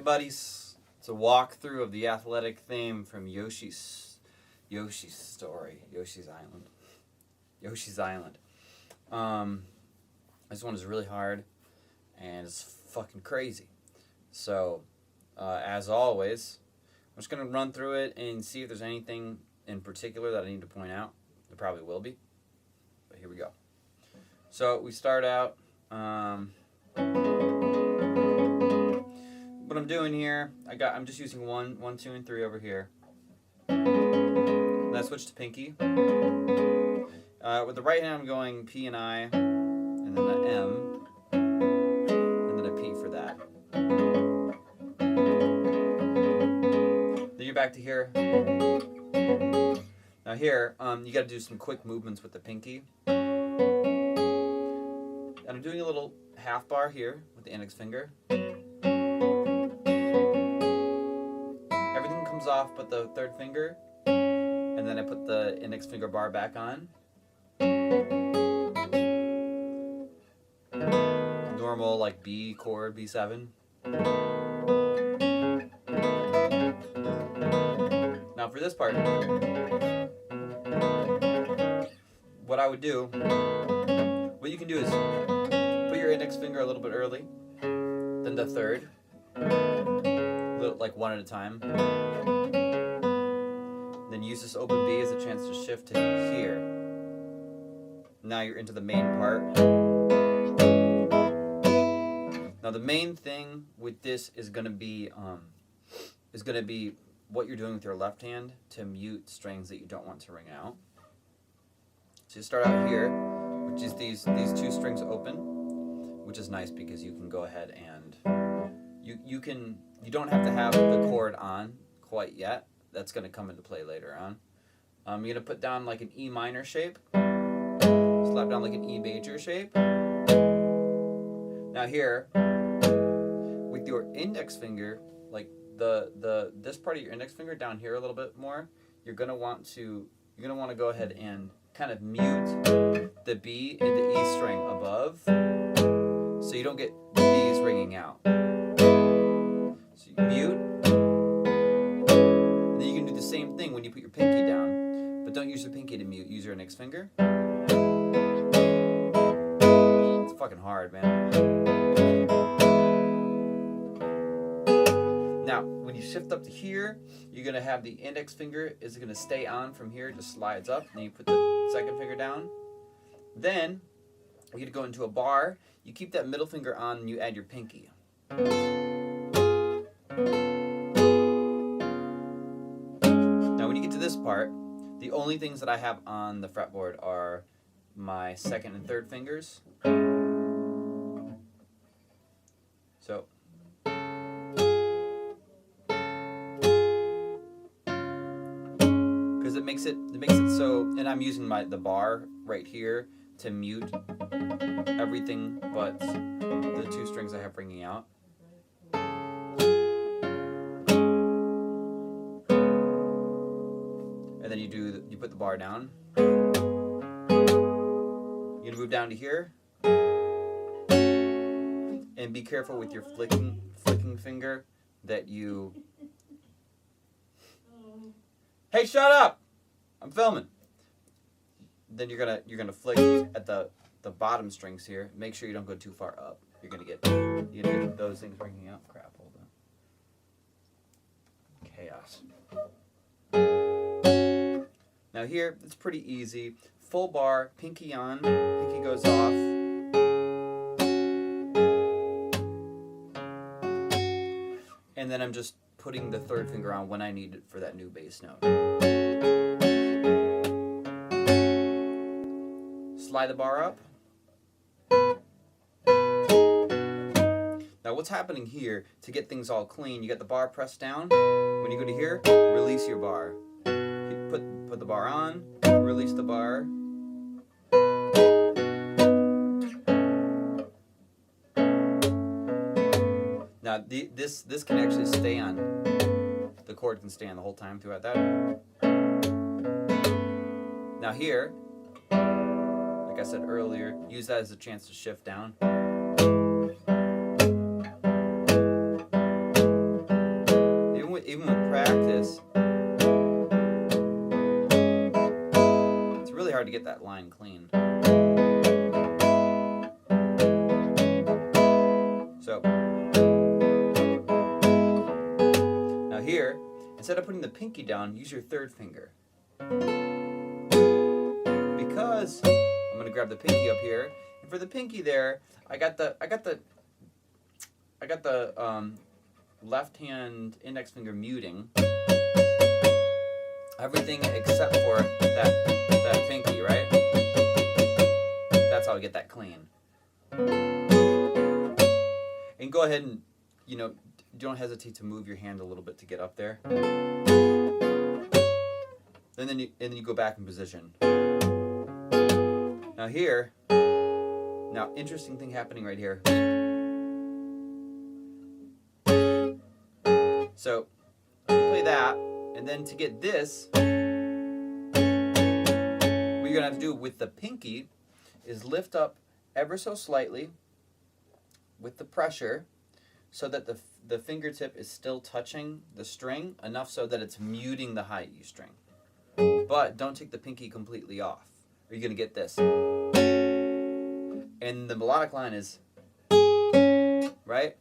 buddies, it's a walkthrough of the athletic theme from Yoshi's story, Yoshi's Island. This one is really hard, and it's fucking crazy. So, as always, I'm just going to run through it and see if there's anything in particular that I need to point out. There probably will be, but here we go. So, we start out, what I'm doing here, I'm just using 1, 2, and 3 over here. And I switch to pinky. With the right hand, I'm going P and I, and then the M, and then a P for that. Then you're back to here. Now here, you got to do some quick movements with the pinky. And I'm doing a little half bar here with the index finger. Everything comes off but the third finger, and then I put the index finger bar back on. Normal like B chord, B7. Now for this part, what I would do, what you can do is put your index finger a little bit early, then the third, like one at a time. Then use this open B as a chance to shift to here. Now you're into the main part. Now the main thing with this is gonna be what you're doing with your left hand to mute strings that you don't want to ring out. So you start out here, which is these two strings open, which is nice because you can go ahead and you don't have to have the chord on quite yet. That's going to come into play later on. You're going to put down like an E minor shape, slap down like an E major shape. Now here, with your index finger, like this part of your index finger down here a little bit more, you're going to want to go ahead and kind of mute the B and the E string above, so you don't get the B's ringing out. So you mute, and then you can do the same thing when you put your pinky down, but don't use your pinky to mute, use your index finger. It's fucking hard, man. Now, when you shift up to here, you're going to have the index finger is going to stay on from here, just slides up, and then you put the second finger down. Then, you're going to go into a bar, you keep that middle finger on, and you add your pinky. Now, when you get to this part, the only things that I have on the fretboard are my second and third fingers. So, because it makes it so, and I'm using the bar right here to mute everything but the two strings I have ringing out. And then you put the bar down. You're gonna move down to here, and be careful with your flicking finger that you. Hey, shut up! I'm filming. Then you're gonna flick at the bottom strings here. Make sure you don't go too far up. You're gonna get those things ringing out. Crap, hold on. Chaos. Now here, it's pretty easy. Full bar, pinky on, pinky goes off. And then I'm just putting the third finger on when I need it for that new bass note. Slide the bar up. Now what's happening here, to get things all clean, you got the bar pressed down. When you go to here, release your bar. You put the bar on, release the bar. Now this can actually stay on. The chord can stay on the whole time throughout that. Now here, like I said earlier, use that as a chance to shift down. even with practice, it's really hard to get that line clean. So now here, instead of putting the pinky down, use your third finger. Because I'm gonna grab the pinky up here, and for the pinky there, I got the left hand index finger muting everything except for that pinky, right? That's how I get that clean. And go ahead and, you know, don't hesitate to move your hand a little bit to get up there. And then you go back in position. Now here, interesting thing happening right here. So you play that, and then to get this, what you're gonna have to do with the pinky is lift up ever so slightly with the pressure, so that the fingertip is still touching the string enough so that it's muting the high E string. But don't take the pinky completely off, or you're gonna get this. And the melodic line is, right?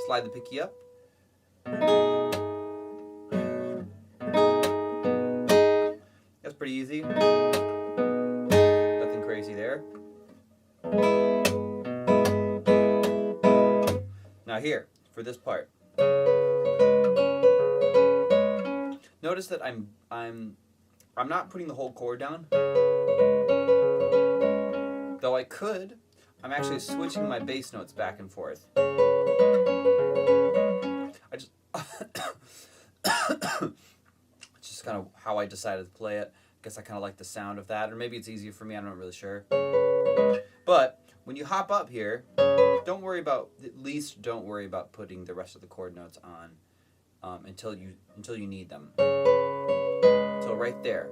Slide the pinky up. That's pretty easy. Nothing crazy there. Now here, for this part. Notice that I'm not putting the whole chord down. Though I could, I'm actually switching my bass notes back and forth. I just it's just kind of how I decided to play it. I guess I kind of like the sound of that, or maybe it's easier for me, I'm not really sure. But when you hop up here, don't worry about putting the rest of the chord notes on until you need them. So right there.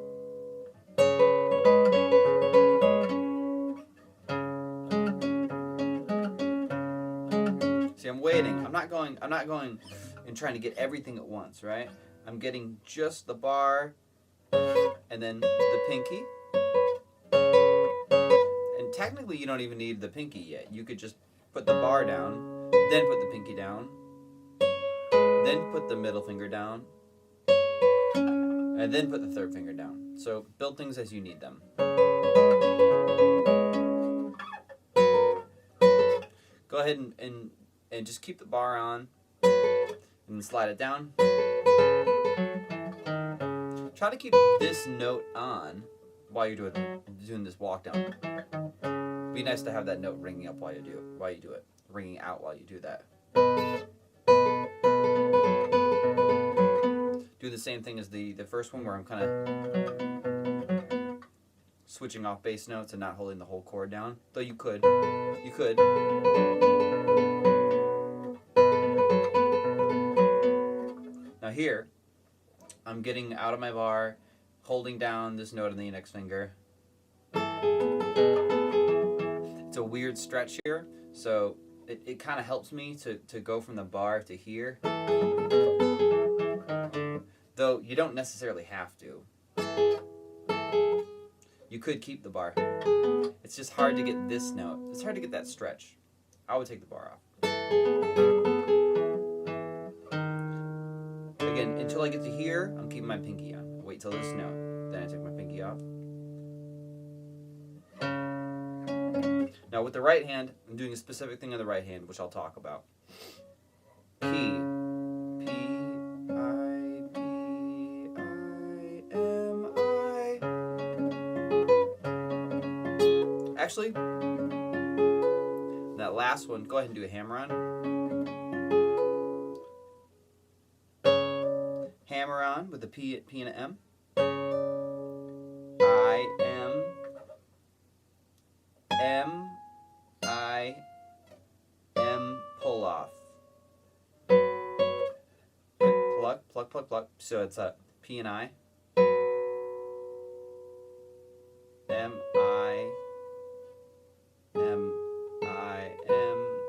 See, I'm waiting. I'm not going and trying to get everything at once, right? I'm getting just the bar and then the pinky. And technically you don't even need the pinky yet. You could just put the bar down, then put the pinky down, then put the middle finger down, and then put the third finger down. So build things as you need them. Go ahead and just keep the bar on and slide it down. Try to keep this note on while you're doing this walk down. Be nice to have that note ringing up while you do it, ringing out while you do that. Do the same thing as the first one, where I'm kind of switching off bass notes and not holding the whole chord down. Though you could. Now here, I'm getting out of my bar, holding down this note on the index finger. It's a weird stretch here, so it kind of helps me to go from the bar to here. Though you don't necessarily have to. You could keep the bar. It's just hard to get this note. It's hard to get that stretch. I would take the bar off. Again, until I get to here, I'm keeping my pinky on. Wait till this note. Then I take my pinky off. Now with the right hand, I'm doing a specific thing on the right hand, which I'll talk about. P. Actually, that last one, go ahead and do a hammer on. Hammer on with the P and an M. I M, pull off. Pluck. So it's a P and I. M, I, M, I, M,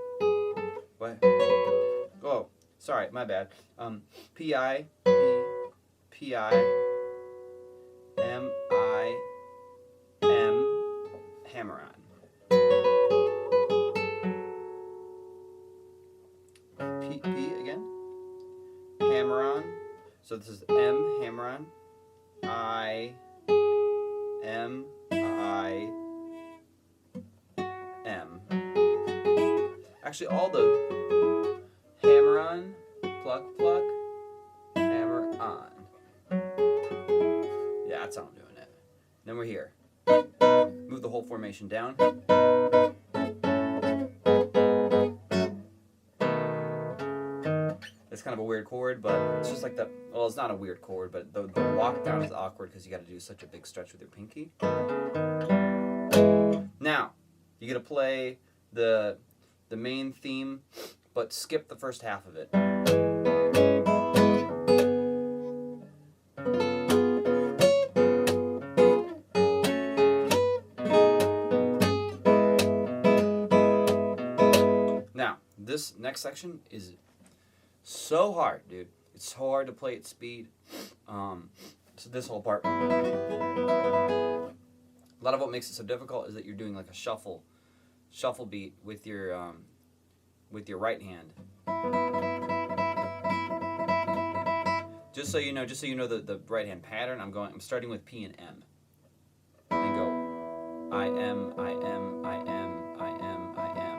Sorry, my bad. P I M I M, hammer on. P again. Hammer on. So this is M, hammer on. I M I M. Actually, all the hammer on, pluck, pluck, hammer on. Yeah, that's how I'm doing it. Then we're here. Move the whole formation down. It's kind of a weird chord, but it's just like the, well, it's not a weird chord, but the walk down is awkward because you got to do such a big stretch with your pinky. Now, you got to play the main theme, but skip the first half of it. Now, this next section is so hard, dude. It's so hard to play at speed. So this whole part. A lot of what makes it so difficult is that you're doing like a shuffle beat with your right hand. Just so you know the right hand pattern. I'm starting with P and M. And go I M I M I M I M I M.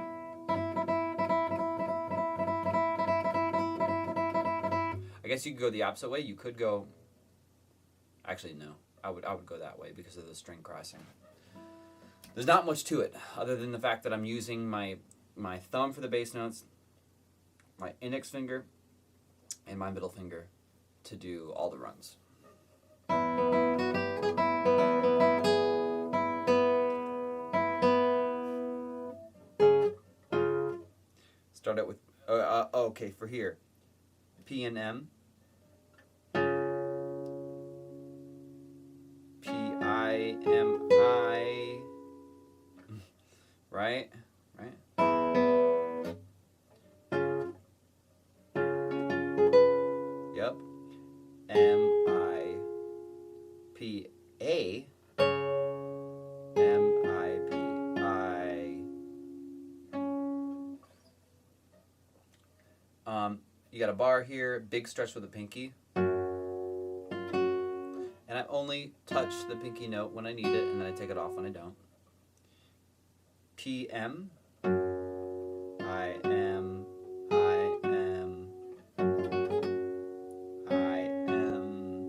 I guess you could go the opposite way. You could go. Actually, no. I would go that way because of the string crossing. There's not much to it other than the fact that I'm using my thumb for the bass notes, my index finger, and my middle finger to do all the runs. Start out with okay, for here, P and M. P-I-M-I, right? Yep. M-I-P-A, M-I-P-I. You got a bar here, big stretch with a pinky. And I only touch the pinky note when I need it, and then I take it off when I don't. P M I M I M I M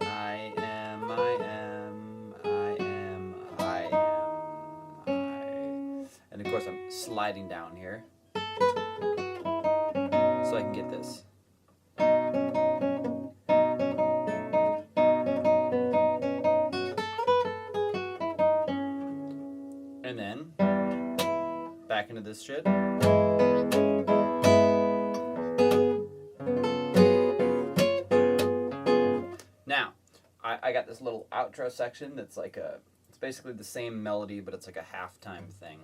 I M I M I M I M I. And of course I'm sliding down here so I can get this. And then back into this shit. Now, I got this little outro section that's like it's basically the same melody, but it's like a halftime thing.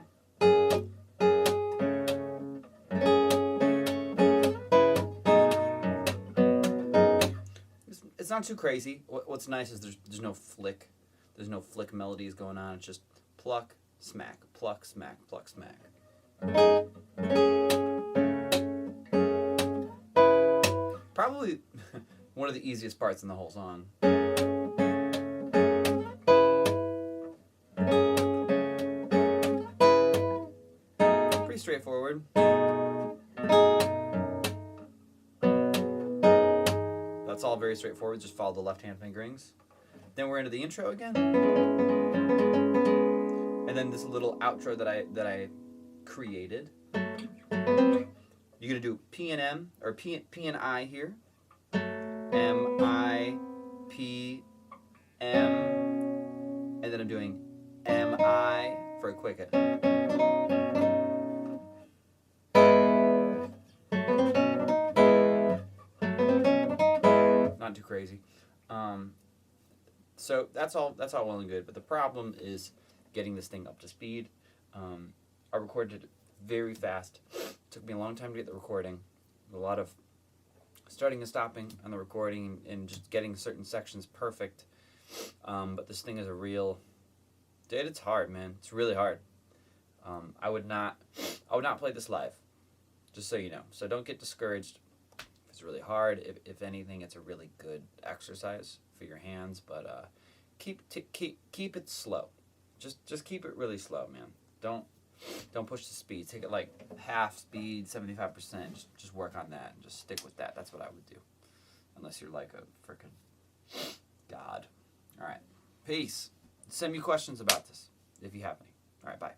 It's not too crazy. What's nice is there's no flick. There's no flick melodies going on. It's just pluck, smack, pluck, smack, pluck, smack. Probably one of the easiest parts in the whole song. Pretty straightforward. That's all very straightforward. Just follow the left-hand fingerings. Then we're into the intro again. And then this little outro that I created. You're gonna do P and M or P and I here. M I P M, and then I'm doing M I for a quick hit. Not too crazy. So that's all well and good. But the problem is getting this thing up to speed. I recorded it very fast. It took me a long time to get the recording, A lot of starting and stopping on the recording and just getting certain sections perfect. But this thing is a real, dude, it's hard, man. It's really hard. I would not play this live, just so you know. So don't get discouraged. It's really hard. If anything, it's a really good exercise for your hands. But keep it slow. Just keep it really slow, man. Don't push the speed. Take it like half speed, 75%. Just work on that and just stick with that. That's what I would do, unless you're like a freaking god. All right, peace. Send me questions about this if you have any. All right, bye.